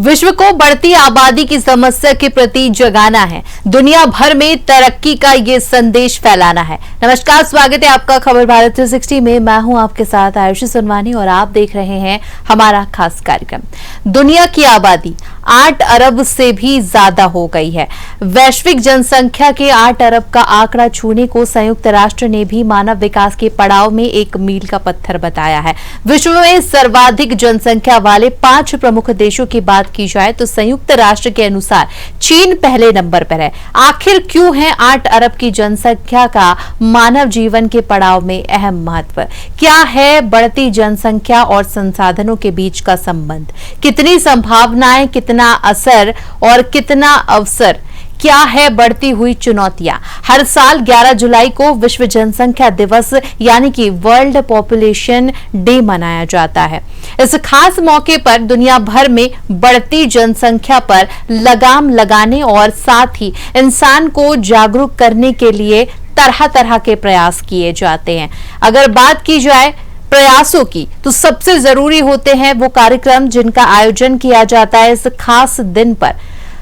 विश्व को बढ़ती आबादी की समस्या के प्रति जगाना है, दुनिया भर में तरक्की का ये संदेश फैलाना है। नमस्कार, स्वागत है आपका खबर भारत 360 में। मैं हूं आपके साथ आयुषी सुनवानी और आप देख रहे हैं हमारा खास कार्यक्रम। दुनिया की आबादी 8 अरब से भी ज्यादा हो गई है। वैश्विक जनसंख्या के 8 अरब का आंकड़ा छूने को संयुक्त राष्ट्र ने भी मानव विकास के पड़ाव में एक मील का पत्थर बताया है। विश्व में सर्वाधिक जनसंख्या वाले 5 प्रमुख देशों की बात की जाए तो संयुक्त राष्ट्र के अनुसार चीन पहले नंबर पर है। आखिर क्यों है 8 अरब की जनसंख्या का मानव जीवन के पड़ाव में अहम महत्व? क्या है बढ़ती जनसंख्या और संसाधनों के बीच का संबंध? कितनी संभावनाएं, कितना असर और कितना अवसर? क्या है बढ़ती हुई चुनौतियां? हर साल 11 जुलाई को विश्व जनसंख्या दिवस यानी कि वर्ल्ड पॉपुलेशन डे मनाया जाता है। इस खास मौके पर दुनिया भर में बढ़ती जनसंख्या पर लगाम लगाने और साथ ही इंसान को जागरूक करने के लिए तरह तरह के प्रयास किए जाते हैं। अगर बात की जाए प्रयासों की तो सबसे जरूरी होते हैं वो कार्यक्रम जिनका आयोजन किया जाता है इस खास दिन पर।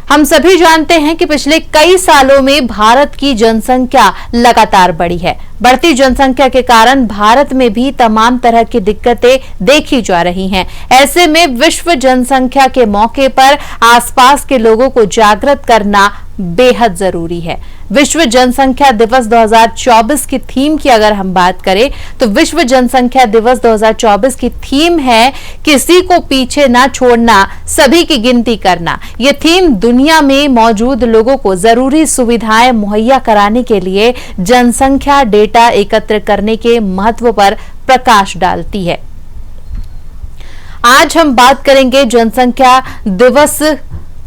हम सभी जानते हैं कि पिछले कई सालों में भारत की जनसंख्या लगातार बढ़ी है। बढ़ती जनसंख्या के कारण भारत में भी तमाम तरह की दिक्कतें देखी जा रही हैं। ऐसे में विश्व जनसंख्या के मौके पर आसपास के लोगों को जागृत करना बेहद जरूरी है। विश्व जनसंख्या दिवस 2024 की थीम की अगर हम बात करें तो विश्व जनसंख्या दिवस 2024 की थीम है किसी को पीछे ना छोड़ना, सभी की गिनती करना। ये थीम दुनिया में मौजूद लोगों को जरूरी सुविधाएं मुहैया कराने के लिए जनसंख्या डेटा एकत्र करने के महत्व पर प्रकाश डालती है। आज हम बात करेंगे जनसंख्या दिवस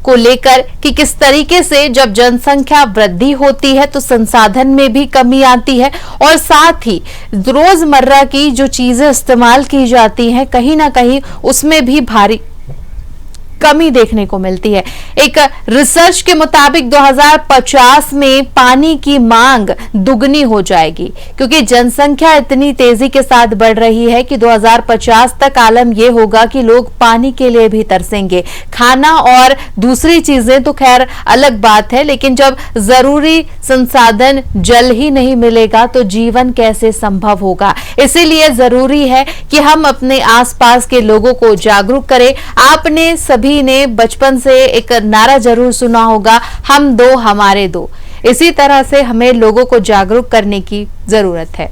को लेकर कि किस तरीके से जब जनसंख्या वृद्धि होती है तो संसाधन में भी कमी आती है और साथ ही रोजमर्रा की जो चीजें इस्तेमाल की जाती हैं कहीं ना कहीं उसमें भी भारी कमी देखने को मिलती है। एक रिसर्च के मुताबिक 2050 में पानी की मांग दुगनी हो जाएगी क्योंकि जनसंख्या इतनी तेजी के साथ बढ़ रही है कि 2050 तक आलम यह होगा कि लोग पानी के लिए भी तरसेंगे। खाना और दूसरी चीजें तो खैर अलग बात है, लेकिन जब जरूरी संसाधन जल ही नहीं मिलेगा तो जीवन कैसे संभव होगा? इसीलिए जरूरी है कि हम अपने आसपास के लोगों को जागरूक करें। आपने सभी ने बचपन से एक नारा जरूर सुना होगा, हम दो हमारे दो। इसी तरह से हमें लोगों को जागरूक करने की जरूरत है।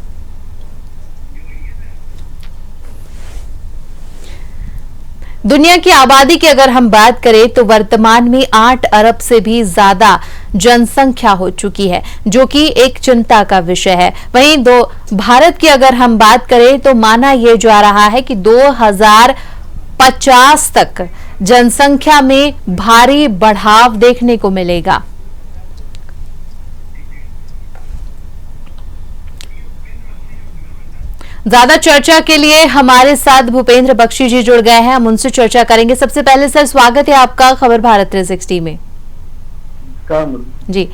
दुनिया की आबादी की अगर हम बात करें तो वर्तमान में 8 अरब से भी ज्यादा जनसंख्या हो चुकी है, जो कि एक चिंता का विषय है। वहीं भारत की अगर हम बात करें तो माना यह जा रहा है कि 2050 तक जनसंख्या में भारी बढ़ाव देखने को मिलेगा। ज्यादा चर्चा के लिए हमारे साथ भूपेंद्र बख्शी जी जुड़ गए हैं, हम उनसे चर्चा करेंगे। सबसे पहले सर, स्वागत है आपका खबर भारत 360 में। जी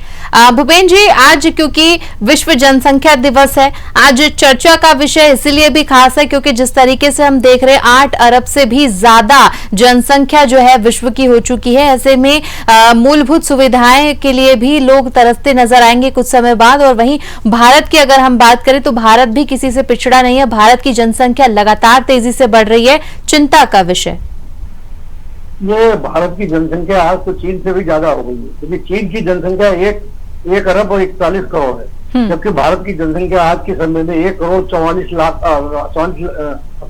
भूपेंद्र जी, आज क्योंकि विश्व जनसंख्या दिवस है, आज चर्चा का विषय इसलिए भी खास है क्योंकि जिस तरीके से हम देख रहे हैं 8 अरब से भी ज्यादा जनसंख्या जो है विश्व की हो चुकी है। ऐसे में मूलभूत सुविधाएं के लिए भी लोग तरसते नजर आएंगे कुछ समय बाद। और वहीं भारत की अगर हम बात करें तो भारत भी किसी से पिछड़ा नहीं है। भारत की जनसंख्या लगातार तेजी से बढ़ रही है, चिंता का विषय। ये भारत की जनसंख्या आज तो चीन से भी ज्यादा हो गई है, क्योंकि चीन की जनसंख्या 1 अरब और 41 करोड़ है, जबकि भारत की जनसंख्या आज के समय में 1 करोड़ 44 लाख 44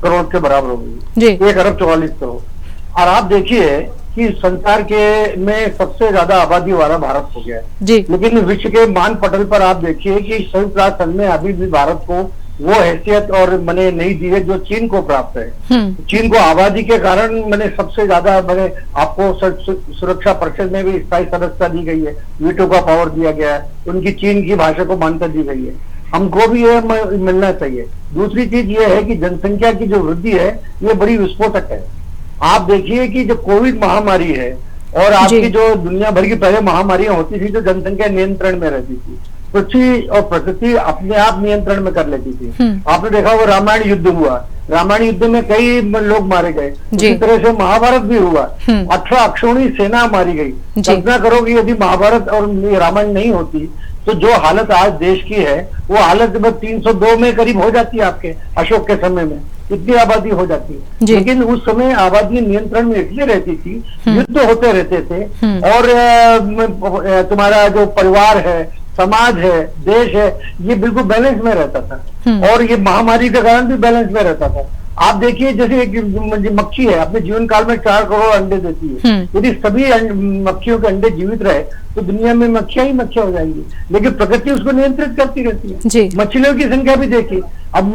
करोड़ के बराबर हो गई है। 1 अरब 44 करोड़। और आप देखिए कि संसार के में सबसे ज्यादा आबादी वाला भारत हो गया है, लेकिन विश्व के मान पटल पर आप देखिए कि संयुक्त राष्ट्र संघ में अभी भी भारत को वो हैसियत और मैंने नहीं दी है जो चीन को प्राप्त है। चीन को आबादी के कारण मैंने सबसे ज्यादा मैंने आपको सुरक्षा परिषद में भी स्थायी सदस्यता दी गई है, वीटो का पावर दिया गया है, उनकी चीन की भाषा को मान्यता दी गई है। हमको भी ये मिलना चाहिए। दूसरी चीज ये है कि जनसंख्या की जो वृद्धि है ये बड़ी विस्फोटक है। आप देखिए कि जो कोविड महामारी है और आपकी जो दुनिया भर की पहले महामारियां होती थी जो जनसंख्या नियंत्रण में रहती थी, पृथ्वी और प्रकृति अपने आप नियंत्रण में कर लेती थी। आपने देखा वो रामायण युद्ध हुआ, रामायण युद्ध में कई लोग मारे गए, उसी तरह से महाभारत भी हुआ, 18 अक्षौणी सेना मारी गई। कल्पना करो कि यदि महाभारत और रामायण नहीं होती तो जो हालत आज देश की है वो हालत 302 में करीब हो जाती है। आपके अशोक के समय में इतनी आबादी हो जाती है, लेकिन उस समय आबादी नियंत्रण में इसलिए रहती थी, युद्ध होते रहते थे और तुम्हारा जो परिवार है, समाज है, देश है, ये बिल्कुल बैलेंस में रहता था और ये महामारी के कारण भी बैलेंस में रहता था। आप देखिए जैसे एक मक्खी है, अपने जीवन काल में 4 करोड़ अंडे देती है। यदि सभी मक्खियों के अंडे जीवित रहे तो दुनिया में मक्खियां ही मक्खियां हो जाएंगी, लेकिन प्रकृति उसको नियंत्रित करती रहती है। मछलियों की संख्या भी देखिए, अब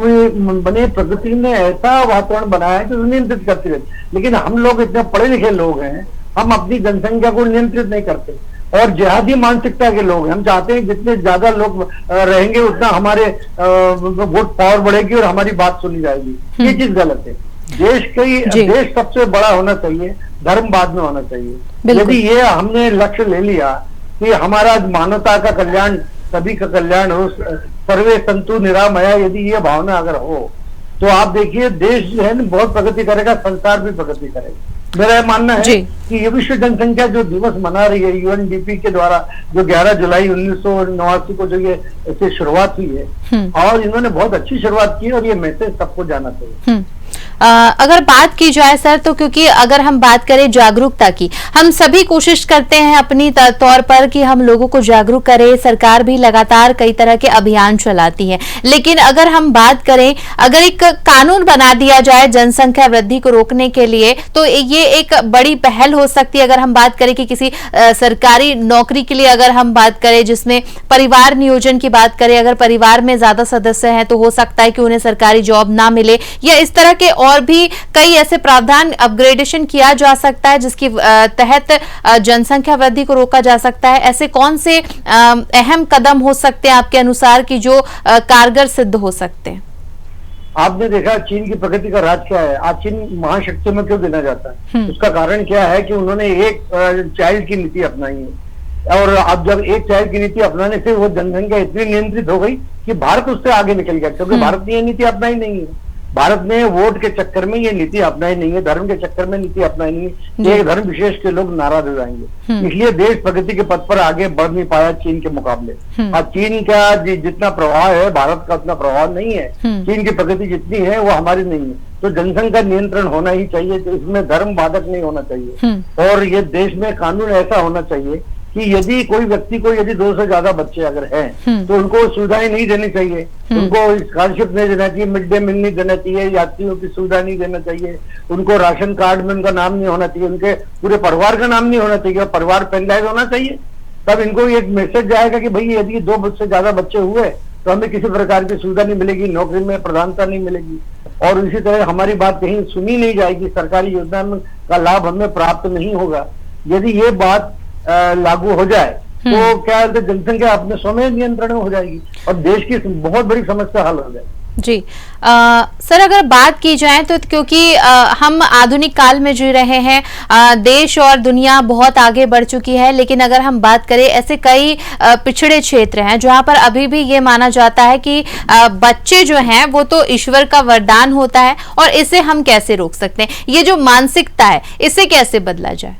बने प्रकृति ने ऐसा वातावरण बनाया है कि नियंत्रित करती रहती है, लेकिन हम लोग इतने पढ़े लिखे लोग हैं, हम अपनी जनसंख्या को नियंत्रित नहीं करते और जिहादी मानसिकता के लोग हैं। हम चाहते हैं जितने ज्यादा लोग रहेंगे उतना हमारे वोट पावर बढ़ेगी और हमारी बात सुनी जाएगी। ये चीज गलत है। देश सबसे बड़ा होना चाहिए, धर्म बाद में होना चाहिए। यदि ये हमने लक्ष्य ले लिया कि हमारा मानवता का कल्याण, सभी का कल्याण हो, सर्वे संतु निरामया, यदि ये भावना अगर हो तो आप देखिए देश जो है ना बहुत प्रगति करेगा, संसार भी प्रगति करेगा। मेरा यह मानना है कि ये विश्व जनसंख्या जो दिवस मना रही है यूएनडीपी के द्वारा, जो 11 जुलाई 1989 को जो ये इससे शुरुआत हुई है और इन्होंने बहुत अच्छी शुरुआत की और ये मैसेज सबको जाना चाहिए। अगर बात की जाए सर, तो क्योंकि अगर हम बात करें जागरूकता की, हम सभी कोशिश करते हैं अपनी तौर पर कि हम लोगों को जागरूक करें, सरकार भी लगातार कई तरह के अभियान चलाती है, लेकिन अगर हम बात करें, अगर एक कानून बना दिया जाए जनसंख्या वृद्धि को रोकने के लिए तो ये एक बड़ी पहल हो सकती है। अगर हम बात करें कि किसी सरकारी नौकरी के लिए अगर हम बात करें, जिसमें परिवार नियोजन की बात करें, अगर परिवार में ज्यादा सदस्य हैं तो हो सकता है कि उन्हें सरकारी जॉब ना मिले, या इस तरह के और भी कई ऐसे प्रावधान अपग्रेडेशन किया जा सकता है जिसकी तहत जनसंख्या वृद्धि को रोका जा सकता है। ऐसे कौन से अहम कदम हो सकते हैं आपके अनुसार कि जो कारगर सिद्ध हो सकते हैं? आपने देखा चीन की प्रगति का राज क्या है, आज चीन महाशक्ति में क्यों गिना जाता है? उसका कारण क्या है कि उन्होंने एक चाइल्ड की नीति अपनाई है और अब जब एक चाइल्ड की नीति अपनाने से वो जनसंख्या इतनी नियंत्रित हो गई कि भारत उससे आगे निकल गया, क्योंकि भारत ने ये नीति अपनाई नहीं है। भारत ने वोट के चक्कर में ये नीति अपनाई नहीं है, धर्म के चक्कर में नीति अपनाई नहीं है, एक धर्म विशेष के लोग नाराज हो जाएंगे। इसलिए देश प्रगति के पथ पर आगे बढ़ नहीं पाया चीन के मुकाबले। अब चीन का जितना प्रभाव है भारत का उतना प्रभाव नहीं है, चीन की प्रगति जितनी है वो हमारी नहीं है। तो जनसंख्या नियंत्रण होना ही चाहिए, तो इसमें धर्म बाधक नहीं होना चाहिए और ये देश में कानून ऐसा होना चाहिए कि यदि कोई व्यक्ति को यदि 2 से ज्यादा बच्चे अगर हैं तो उनको सुविधाएं नहीं देनी चाहिए, उनको स्कॉलरशिप नहीं देना चाहिए, मिड डे मील नहीं देना चाहिए, यात्रियों की सुविधा नहीं देना चाहिए, उनको राशन कार्ड में उनका नाम नहीं होना चाहिए, उनके पूरे परिवार का नाम नहीं होना चाहिए, परिवार पेनलाइज होना चाहिए। तब इनको एक मैसेज जाएगा कि भाई यदि 2 से ज्यादा बच्चे हुए तो हमें किसी प्रकार की सुविधा नहीं मिलेगी, नौकरी में प्रधानता नहीं मिलेगी और इसी तरह हमारी बात कहीं सुनी नहीं जाएगी, सरकारी योजना का लाभ हमें प्राप्त नहीं होगा। यदि ये बात लागू हो जाए तो क्या जनसंख्या अपने स्वयं नियंत्रण में हो जाएगी और देश की बहुत बड़ी समस्या हल हो जाएगी। जी सर, अगर बात की जाए तो क्योंकि हम आधुनिक काल में जी रहे हैं, देश और दुनिया बहुत आगे बढ़ चुकी है, लेकिन अगर हम बात करें ऐसे कई पिछड़े क्षेत्र हैं जहां पर अभी भी ये माना जाता है कि बच्चे जो हैं वो तो ईश्वर का वरदान होता है और इसे हम कैसे रोक सकते हैं? ये जो मानसिकता है इसे कैसे बदला जाए?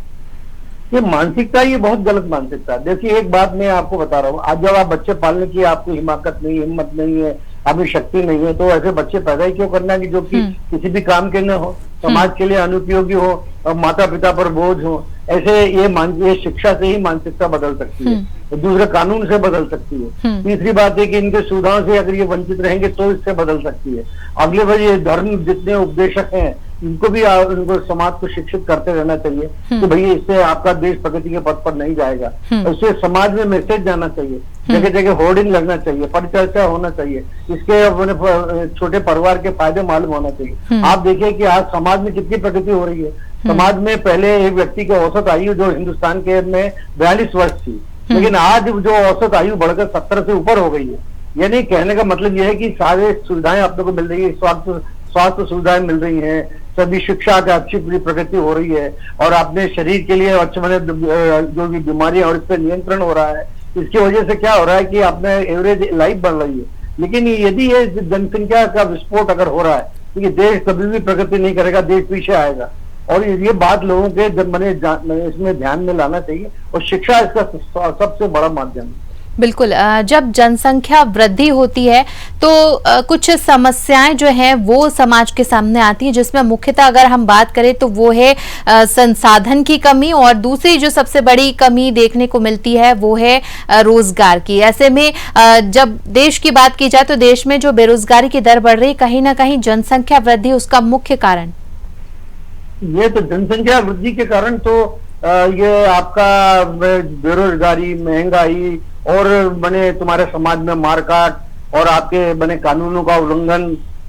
ये मानसिकता ये बहुत गलत मानसिकता है। देखिए एक बात मैं आपको बता रहा हूँ, आज जब आप बच्चे पालने की आपकी हिम्मत नहीं है, आपकी शक्ति नहीं है, तो ऐसे बच्चे पैदा ही क्यों करना कि जो कि किसी भी काम के न हो, समाज के लिए अनुपयोगी हो और माता पिता पर बोझ हो। ऐसे ये शिक्षा से ही मानसिकता बदल सकती है, दूसरे कानून से बदल सकती है। तीसरी बात है कि इनके सुविधाओं से अगर ये वंचित रहेंगे तो इससे बदल सकती है। अगले बार ये धर्म जितने उपदेशक हैं इनको भी उनको समाज को शिक्षित करते रहना चाहिए कि भैया इससे आपका देश प्रगति के पथ पर नहीं जाएगा। इससे समाज में मैसेज जाना चाहिए, जगह जगह होर्डिंग लगना चाहिए, परिचर्चा होना चाहिए, इसके अपने छोटे परिवार के फायदे मालूम होना चाहिए। आप देखिए कि आज समाज में कितनी प्रगति हो रही है। समाज में पहले एक व्यक्ति की औसत आयु जो हिंदुस्तान के में 42 वर्ष थी, लेकिन आज जो औसत आयु बढ़कर 70 से ऊपर हो गई है। यानी कहने का मतलब यह है कि सारे सुविधाएं अपने को मिल रही है, स्वास्थ्य सुविधाएं मिल रही हैं, सभी शिक्षा का अच्छी पूरी प्रगति हो रही है और अपने शरीर के लिए अच्छे जो भी बीमारियां और इस पर नियंत्रण हो रहा है। इसकी वजह से क्या हो रहा है कि आपने एवरेज लाइफ बढ़ रही है। लेकिन यदि ये जनसंख्या का विस्फोट अगर हो रहा है तो ये देश कभी भी प्रगति नहीं करेगा, देश पीछे आएगा। और ये बात लोगों के मैंने इसमें ध्यान में लाना चाहिए, और शिक्षा इसका सबसे बड़ा माध्यम है। बिल्कुल। जब जनसंख्या वृद्धि होती है तो कुछ समस्याएं जो हैं वो समाज के सामने आती हैं, जिसमें मुख्यतः अगर हम बात करें तो वो है संसाधन की कमी, और दूसरी जो सबसे बड़ी कमी देखने को मिलती है वो है रोजगार की। ऐसे में जब देश की बात की जाए तो देश में जो बेरोजगारी की दर बढ़ रही है, कहीं ना कहीं जनसंख्या वृद्धि उसका मुख्य कारण। ये तो जनसंख्या वृद्धि के कारण तो ये आपका बेरोजगारी, महंगाई और बने तुम्हारे समाज में मारकाट और आपके बने कानूनों का उल्लंघन,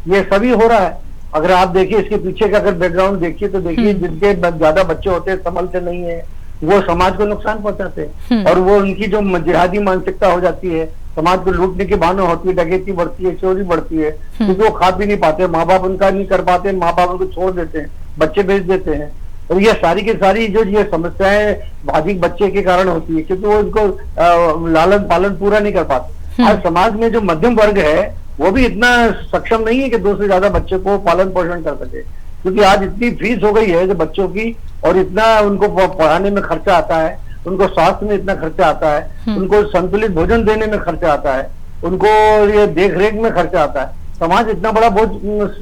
ये सभी हो रहा है। अगर आप देखिए इसके पीछे का अगर बैकग्राउंड देखिए तो देखिए जिनके ज्यादा बच्चे होते हैं, संभलते नहीं है, वो समाज को नुकसान पहुंचाते हैं। और वो उनकी जो जिहादी मानसिकता हो जाती है, समाज को लूटने की बहाना होती है, डकैती बढ़ती है, चोरी बढ़ती है, क्योंकि वो खा भी नहीं पाते, माँ बाप उनका नहीं कर पाते, माँ बाप उनको छोड़ देते हैं, बच्चे भेज देते हैं। और ये सारी की सारी जो ये समस्याएं भाजिक बच्चे के कारण होती है, क्योंकि वो इनको लालन पालन पूरा नहीं कर पाते। आज समाज में जो मध्यम वर्ग है वो भी इतना सक्षम नहीं है कि 2 से ज्यादा बच्चे को पालन पोषण कर सके, क्योंकि आज इतनी फीस हो गई है जो बच्चों की, और इतना उनको पढ़ाने में खर्चा आता है, उनको स्वास्थ्य में इतना खर्चा आता है, उनको संतुलित भोजन देने में खर्चा आता है, उनको ये देख रेख में खर्चा आता है। समाज इतना बड़ा बोझ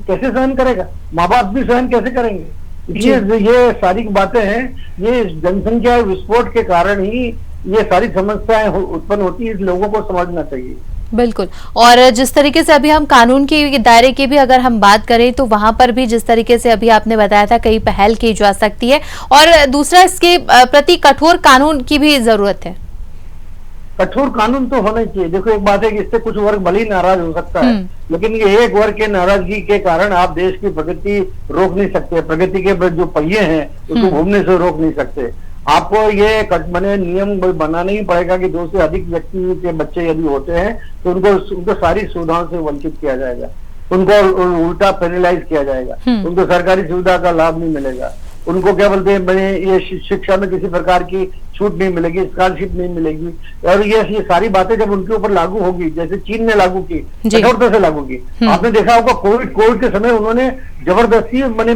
कैसे सहन करेगा? माँ बाप भी सहन कैसे करेंगे? ये सारी बातें हैं, ये जनसंख्या विस्फोट के कारण ही ये सारी समस्याएं उत्पन्न होती है, लोगों को समझना चाहिए। बिल्कुल। और जिस तरीके से अभी हम कानून के दायरे की भी अगर हम बात करें तो वहां पर भी जिस तरीके से अभी आपने बताया था कई पहल की जा सकती है, और दूसरा इसके प्रति कठोर कानून की भी जरूरत है। कठोर कानून तो होना चाहिए। देखो एक बात है कि इससे कुछ वर्ग भले ही नाराज हो सकता है, लेकिन ये एक वर्ग के नाराजगी के कारण आप देश की प्रगति रोक नहीं सकते। प्रगति के जो पहिए हैं उसको घूमने से रोक नहीं सकते। आपको ये बने नियम बनाना ही पड़ेगा कि 2 से अधिक व्यक्ति के बच्चे यदि होते हैं तो उनको सारी सुविधाओं से वंचित किया जाएगा, उनको उल्टा पेनलाइज किया जाएगा, उनको सरकारी सुविधा का लाभ नहीं मिलेगा, उनको क्या बोलते हैं बने ये शिक्षा में किसी प्रकार की छूट नहीं मिलेगी, स्कॉलरशिप नहीं मिलेगी। और ये सारी बातें जब उनके ऊपर लागू होगी, जैसे चीन ने लागू की, कठोरता से लागू की। आपने देखा होगा कोविड के समय उन्होंने जबरदस्ती मैंने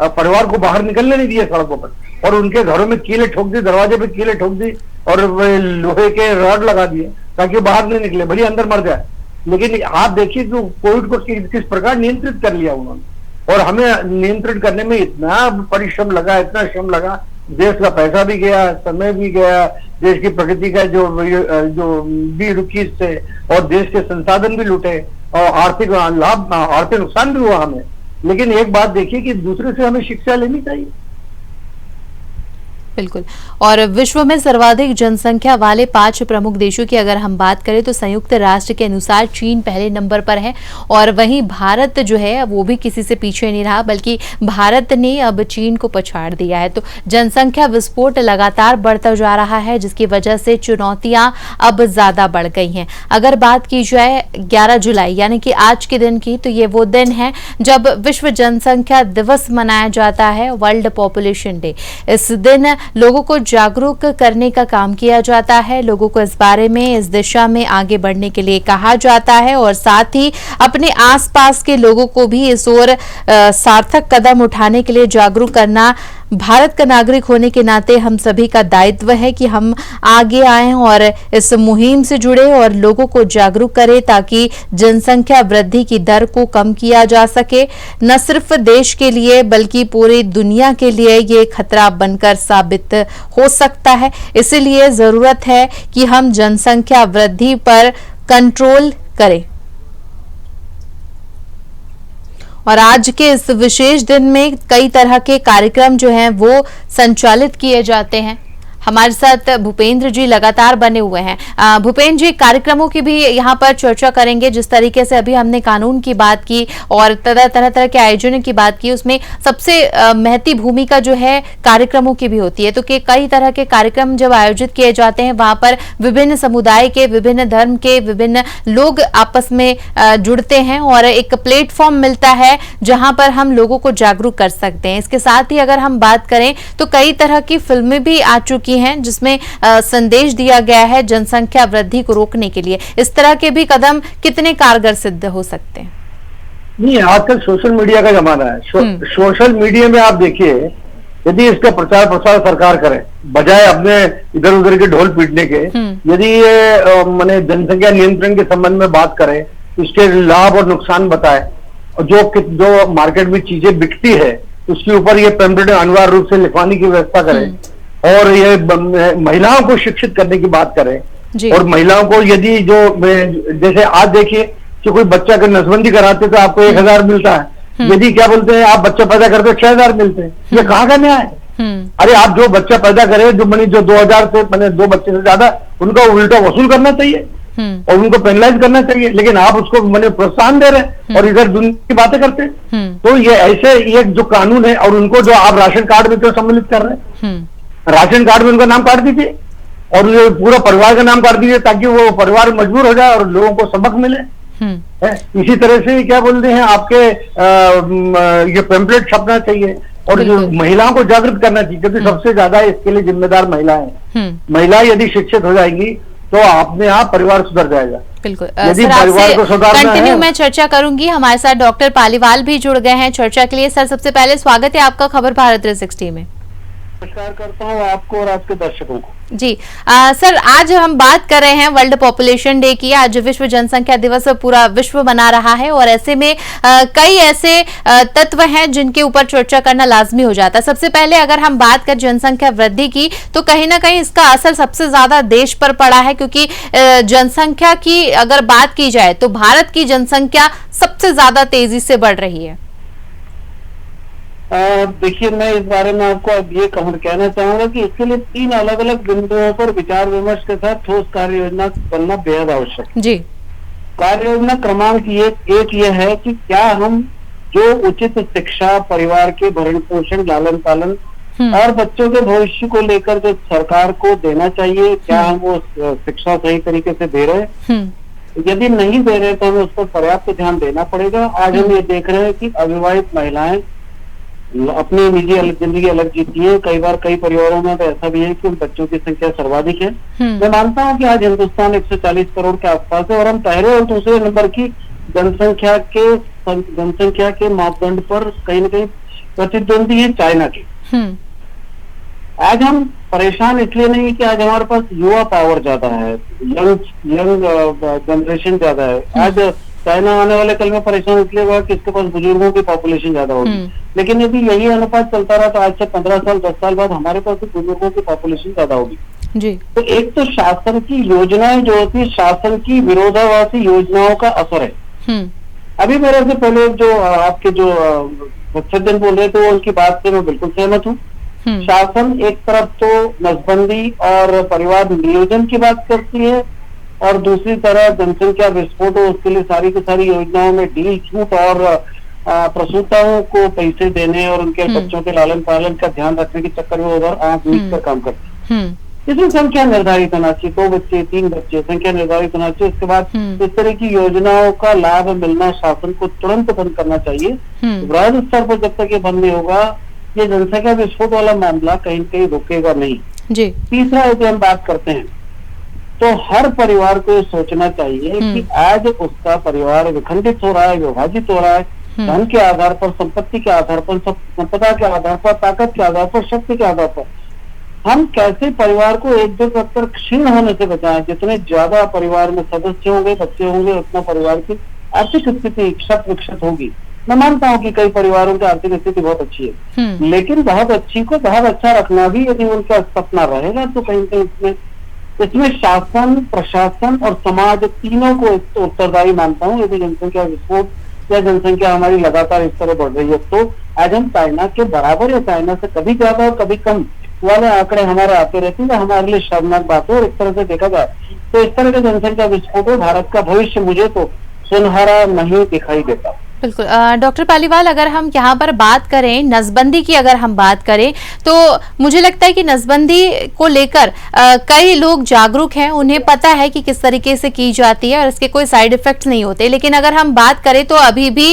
परिवार को बाहर निकलने नहीं दिया सड़कों पर, और उनके घरों में कीलें ठोक दी, दरवाजे पे कीलें ठोक दी, और लोहे के रॉड लगा दिए ताकि बाहर नहीं निकले, भले अंदर मर जाए। लेकिन आप देखिए तो कोविड को किस प्रकार नियंत्रित कर लिया उन्होंने, और हमें नियंत्रित करने में इतना परिश्रम लगा, इतना श्रम लगा, देश का पैसा भी गया, समय भी गया, देश की प्रगति का जो भी रुकी इससे, और देश के संसाधन भी लूटे, और आर्थिक लाभ, आर्थिक नुकसान भी हुआ हमें। लेकिन एक बात देखिए कि दूसरे से हमें शिक्षा लेनी चाहिए। बिल्कुल। और विश्व में सर्वाधिक जनसंख्या वाले 5 प्रमुख देशों की अगर हम बात करें तो संयुक्त राष्ट्र के अनुसार चीन पहले नंबर पर है, और वहीं भारत जो है वो भी किसी से पीछे नहीं रहा, बल्कि भारत ने अब चीन को पछाड़ दिया है। तो जनसंख्या विस्फोट लगातार बढ़ता जा रहा है, जिसकी वजह से चुनौतियां अब ज्यादा बढ़ गई हैं। अगर बात की जाए 11 जुलाई यानी कि आज के दिन की, तो ये वो दिन है जब विश्व जनसंख्या दिवस मनाया जाता है, वर्ल्ड पॉपुलेशन डे। इस दिन लोगों को जागरूक करने का काम किया जाता है, लोगों को इस बारे में, इस दिशा में आगे बढ़ने के लिए कहा जाता है, और साथ ही अपने आसपास के लोगों को भी इस ओर सार्थक कदम उठाने के लिए जागरूक करना भारत का नागरिक होने के नाते हम सभी का दायित्व है कि हम आगे आएं और इस मुहिम से जुड़े और लोगों को जागरूक करें, ताकि जनसंख्या वृद्धि की दर को कम किया जा सके। न सिर्फ देश के लिए बल्कि पूरी दुनिया के लिए ये खतरा बनकर साबित हो सकता है। इसीलिए जरूरत है कि हम जनसंख्या वृद्धि पर कंट्रोल करें। और आज के इस विशेष दिन में कई तरह के कार्यक्रम जो हैं वो संचालित किए जाते हैं। हमारे साथ भूपेंद्र जी लगातार बने हुए हैं। भूपेंद्र जी, कार्यक्रमों की भी यहाँ पर चर्चा करेंगे। जिस तरीके से अभी हमने कानून की बात की और तरह तरह के आयोजनों की बात की, उसमें सबसे महती भूमिका जो है कार्यक्रमों की भी होती है। तो कई तरह के कार्यक्रम जब आयोजित किए जाते हैं, वहां पर विभिन्न समुदाय के, विभिन्न धर्म के, विभिन्न लोग आपस में जुड़ते हैं और एक प्लेटफॉर्म मिलता है जहां पर हम लोगों को जागरूक कर सकते हैं। इसके साथ ही अगर हम बात करें तो कई तरह की फिल्में भी आ चुकी की हैं जिसमें संदेश दिया गया है जनसंख्या वृद्धि को रोकने के लिए। इस तरह के भी कदम कितने कारगर सिद्ध हो सकते हैं? नहीं, आजकल सोशल मीडिया का जमाना है। सोशल मीडिया में आप देखिए, यदि इसका प्रचार प्रसार सरकार करे बजाय अपने इधर उधर के ढोल पीटने के, यदि ये माने जनसंख्या नियंत्रण के संबंध में बात करे, इसके लाभ और नुकसान बताए, और जो मार्केट में चीजें बिकती है उसके ऊपर ये पैम्पलेट अनिवार्य रूप से लिखवाने की व्यवस्था करे, और ये महिलाओं को शिक्षित करने की बात करे, और महिलाओं को यदि जो जैसे आज देखिए कि कोई बच्चा का नसबंदी कराते तो आपको 1000 मिलता है, यदि क्या बोलते हैं आप बच्चा पैदा करते 6000 मिलते हैं। ये कहाँ का न्याय है? अरे आप जो बच्चा पैदा करे, जो 2000 से 2 बच्चे से ज्यादा, उनका उल्टा वसूल करना चाहिए और उनको पेनलाइज करना चाहिए, लेकिन आप उसको प्रोत्साहन दे रहे हैं और इधर दुनिया की बातें करते हैं। तो ये ऐसे ये जो कानून है, और उनको जो आप राशन कार्ड में तो सम्मिलित कर रहे हैं, राशन कार्ड में उनका नाम काट दीजिए और ये पूरा परिवार का नाम काट दीजिए, ताकि वो परिवार मजबूर हो जाए और लोगों को सबक मिले। इसी तरह से क्या बोलते हैं आपके ये पैम्पलेट छपना चाहिए और जो महिलाओं को जागृत करना चाहिए, क्योंकि सबसे ज्यादा इसके लिए जिम्मेदार महिलाएं हैं। महिला यदि शिक्षित हो जाएगी तो अपने आप परिवार सुधर जाएगा। बिल्कुल। यदि परिवार को सुधारना है, मैं चर्चा करूंगी। हमारे साथ डॉक्टर पालीवाल भी जुड़ गए हैं चर्चा के लिए। सर, सबसे पहले स्वागत है आपका खबर भारत 360 में। नमस्कार करता हूँ आपको और आपके दर्शकों को। जी सर, आज हम बात कर रहे हैं वर्ल्ड पॉपुलेशन डे की। आज विश्व जनसंख्या दिवस पूरा विश्व मना रहा है और ऐसे में कई ऐसे तत्व हैं जिनके ऊपर चर्चा करना लाजमी हो जाता है। सबसे पहले अगर हम बात करें जनसंख्या वृद्धि की, तो कहीं ना कहीं इसका असर सबसे ज्यादा देश पर पड़ा है, क्योंकि जनसंख्या की अगर बात की जाए तो भारत की जनसंख्या सबसे ज्यादा तेजी से बढ़ रही है। देखिए, मैं इस बारे में आपको अब ये कहना चाहूंगा कि इसके लिए 3 अलग अलग बिंदुओं पर विचार विमर्श के साथ ठोस कार्य योजना बनना बेहद आवश्यक है। जी। कार्य योजना क्रमांक एक ये है कि क्या हम जो उचित शिक्षा, परिवार के भरण पोषण, लालन पालन और बच्चों के भविष्य को लेकर जो सरकार को देना चाहिए, क्या हम वो शिक्षा सही तरीके से दे रहे हैं? यदि नहीं दे रहे तो हमें उस पर पर्याप्त ध्यान देना पड़ेगा। आज हम ये देख रहे हैं कि अविवाहित महिलाएं अपनी निजी जिंदगी अलग जीती है। कई बार कई परिवारों में तो ऐसा भी है कि उन बच्चों की संख्या सर्वाधिक है। मैं मानता हूं कि आज हिंदुस्तान 140 करोड़ के आसपास है और हम पहले और दूसरे नंबर की जनसंख्या के मापदंड पर कहीं न कहीं प्रतिद्वंदी है चाइना के। आज हम परेशान इसलिए नहीं कि आज हमारे पास युवा पावर ज्यादा है, यंग जनरेशन ज्यादा है। आज चाइना आने वाले कल में परेशान इसलिए हुआ कि इसके पास बुजुर्गों की पॉपुलेशन ज्यादा होगी, लेकिन यदि यही अनुपात चलता रहा तो आज से 15 साल 10 साल बाद हमारे पास भी बुजुर्गों की पॉपुलेशन ज्यादा होगी। जी। तो एक तो शासन की योजनाएं जो होती है, शासन की विरोधाभासी योजनाओं का असर है। अभी मेरे से पहले जो आपके जो सज्जन बोल रहे थे उनकी बात से मैं बिल्कुल सहमत हूँ। शासन एक तरफ तो नसबंदी और परिवार नियोजन की बात करती है और दूसरी तरह जनसंख्या विस्फोट हो उसके लिए सारी की सारी योजनाओं में ढील छूट और प्रसूताओं को पैसे देने और उनके बच्चों के लालन पालन का ध्यान रखने के चक्कर में उधर आंख मीच कर काम करते हैं। इसमें संख्या निर्धारित होना चाहिए, 2 बच्चे 3 बच्चे संख्या निर्धारित होना चाहिए। उसके बाद इस तरह की योजनाओं का लाभ मिलना शासन को तुरंत बंद करना चाहिए। वृहद स्तर पर जब तक ये बंद नहीं होगा, ये जनसंख्या विस्फोट वाला मामला कहीं न कहीं रुकेगा नहीं। जी। तीसरा यदि हम बात करते हैं तो हर परिवार को ये सोचना चाहिए कि आज उसका परिवार विखंडित हो रहा है, विभाजित हो रहा है, धन के आधार पर, संपत्ति के आधार पर, संपदा के आधार पर, ताकत के आधार पर, शक्ति के आधार पर। हम कैसे परिवार को एकजुट रखकर क्षीण होने से बचाएं। जितने ज्यादा परिवार में सदस्य होंगे, बच्चे होंगे, उतना परिवार की आर्थिक स्थिति क्षत विक्षत होगी। मैं मानता हूँ कि कई परिवारों की आर्थिक स्थिति बहुत अच्छी है, लेकिन बहुत अच्छी को बहुत अच्छा रखना भी यदि उनका सपना रहेगा तो कहीं न कहीं इसमें शासन, प्रशासन और समाज तीनों को उत्तरदायी मानता हूँ। यदि जनसंख्या विस्फोट या जनसंख्या हमारी लगातार इस तरह बढ़ रही है तो आज हम चाइना के बराबर या चाइना से कभी ज्यादा और कभी कम वाले आंकड़े हमारे आते रहते हैं, हमारे लिए शर्मनाक बात है। और इस तरह से देखा जाए तो इस तरह के जनसंख्या विस्फोट में भारत का भविष्य मुझे तो सुनहरा नहीं दिखाई देता। बिल्कुल। डॉक्टर पालीवाल, अगर हम यहाँ पर बात करें नसबंदी की, अगर हम बात करें तो मुझे लगता है कि नसबंदी को लेकर कई लोग जागरूक हैं, उन्हें पता है कि किस तरीके से की जाती है और इसके कोई साइड इफेक्ट्स नहीं होते। लेकिन अगर हम बात करें तो अभी भी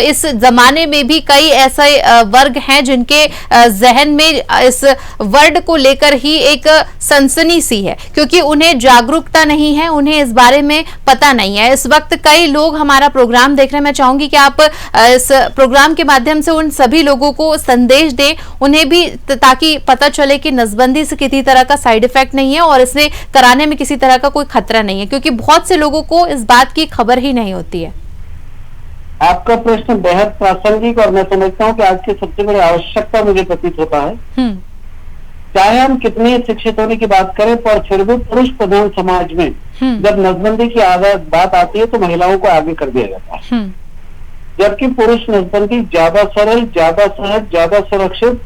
इस जमाने में भी कई ऐसे वर्ग हैं जिनके जहन में इस वर्ड को लेकर ही एक सनसनी सी है, क्योंकि उन्हें जागरूकता नहीं है, उन्हें इस बारे में पता नहीं है। इस वक्त कई लोग हमारा प्रोग्राम देख रहे हैं। मैं चाहूंगी कि आप इस प्रोग्राम के माध्यम से उन सभी लोगों को संदेश दें, उन्हें भी, ताकि पता चले कि नसबंदी से किसी तरह का साइड इफेक्ट नहीं है और इसे कराने में किसी तरह का कोई खतरा नहीं है, क्योंकि बहुत से लोगों को इस बात की खबर ही नहीं होती है। आपका प्रश्न बेहद प्रासंगिक और मैं समझता हूँ कि आज की सबसे बड़ी आवश्यकता मुझे प्रतीत होता है। चाहे हम कितने शिक्षित होने की बात करें, पर फिर भी पुरुष प्रधान समाज में जब नसबंदी की बात आती है तो महिलाओं को आगे कर दिया जाता है, जबकि पुरुष नसबंदी ज्यादा सरल, ज्यादा सहज, ज्यादा सुरक्षित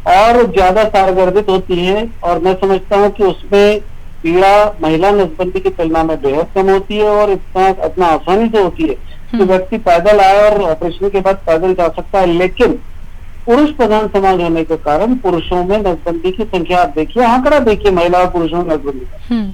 और ज्यादा सारगर्भित होती है। और मैं समझता हूँ कि उसमें पीड़ा महिला नसबंदी की तुलना में बेहद कम होती है और इतना आसानी से होती है कि व्यक्ति पैदल आए और ऑपरेशन के बाद पैदल जा सकता है। लेकिन पुरुष प्रधान समाज होने के कारण पुरुषों में नसबंदी की संख्या, आप देखिए आंकड़ा देखिए महिला और पुरुषों में नसबंदी का।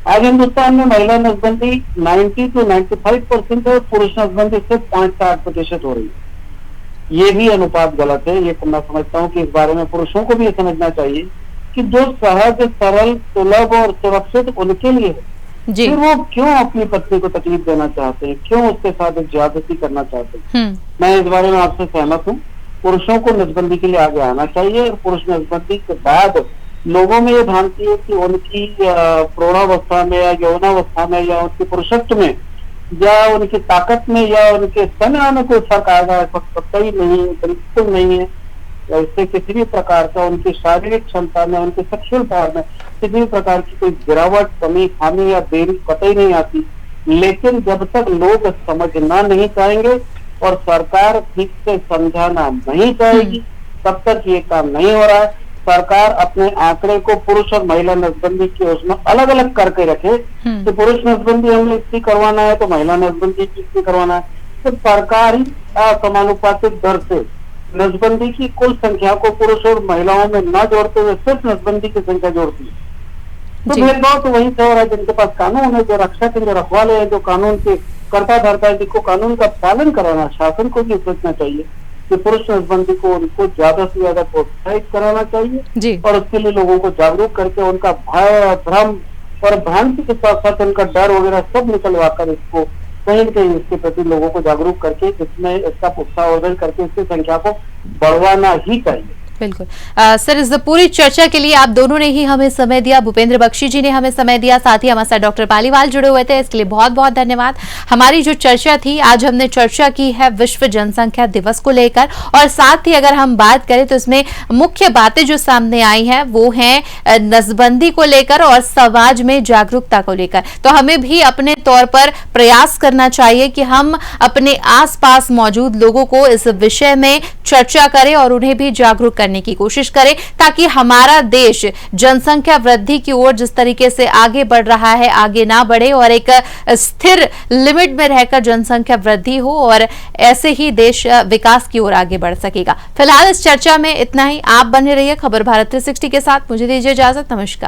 आज हिंदुस्तान में महिला नसबंदी 90 से 95% है, पुरुष नसबंदी सिर्फ 5 से 8% हो रही है। ये भी अनुपात गलत है। ये मैं समझता हूँ कि इस बारे में पुरुषों को भी ये समझना चाहिए कि जो सहज, सरल, सुलभ और सुरक्षित उनके लिए है, फिर वो क्यों अपनी पत्नी को तकलीफ देना चाहते हैं, क्यों उसके साथ ज्यादती करना चाहते हैं। मैं इस बारे में आपसे सहमत हूँ। पुरुषों को नसबंदी के लिए आगे आना चाहिए और पुरुष नसबंदी के बाद लोगों में ये भ्रांति है कि उनकी प्रौढ़ावस्था में या यौनावस्था में या उनके पुरुषत्व में या उनकी ताकत में या उनके स्तन में कोई फर्क आएगा। कतई नहीं, बिल्कुल नहीं है। इससे किसी भी प्रकार का उनकी शारीरिक क्षमता में, उनके सेक्सुअल पावर में किसी भी प्रकार की कोई गिरावट, कमी, खामी या देरी कतई नहीं आती। लेकिन जब तक लोग समझना नहीं चाहेंगे और सरकार ठीक से समझाना नहीं चाहेगी, तब तक ये काम नहीं हो रहा है। सरकार अपने आंकड़े को पुरुष और महिला नसबंदी के उसमें अलग अलग करके रखे कि पुरुष नसबंदी हमें इतनी करवाना है तो महिला नसबंदी इतनी करवाना है, तो सरकार ही समानुपातिक दर से नसबंदी की कुल संख्या को पुरुष और महिलाओं में न जोड़ते हुए सिर्फ नसबंदी की संख्या जोड़ती है। तो भेदभाव तो वहीं से हो रहा है जिनके पास कानून है, जो रक्षा के, जो रखवाले हैं, जो कानून के कर्ता धर्ता है, जिनको कानून का पालन कराना। शासन को भी सोचना चाहिए कि पुरुष नसबंदी को उनको ज्यादा से ज्यादा प्रोत्साहित कराना चाहिए और उसके लिए लोगों को जागरूक करके उनका भय, भ्रम और भ्रांति के साथ साथ उनका डर वगैरह सब निकलवा कर इसको कहीं न कहीं इसके प्रति लोगों को जागरूक करके इसमें इसका उत्साहवर्धन करके इसकी संख्या को बढ़वाना ही चाहिए। बिल्कुल। सर, इस पूरी चर्चा के लिए आप दोनों ने ही हमें समय दिया। भूपेंद्र बख्शी जी ने हमें समय दिया, साथ ही हमारे साथ डॉक्टर पालीवाल जुड़े हुए थे, इसके लिए बहुत बहुत धन्यवाद। हमारी जो चर्चा थी, आज हमने चर्चा की है विश्व जनसंख्या दिवस को लेकर, और साथ ही अगर हम बात करें तो इसमें मुख्य बातें जो सामने आई हैं वो हैं नसबंदी को लेकर और समाज में जागरूकता को लेकर। तो हमें भी अपने तौर पर प्रयास करना चाहिए कि हम अपने आसपास मौजूद लोगों को इस विषय में चर्चा करें और उन्हें भी जागरूक करने की कोशिश करें, ताकि हमारा देश जनसंख्या वृद्धि की ओर जिस तरीके से आगे बढ़ रहा है आगे ना बढ़े और एक स्थिर लिमिट में रहकर जनसंख्या वृद्धि हो, और ऐसे ही देश विकास की ओर आगे बढ़ सकेगा। फिलहाल इस चर्चा में इतना ही। आप बने रहिए खबर भारत 360 के साथ। मुझे दीजिए इजाजत। नमस्कार।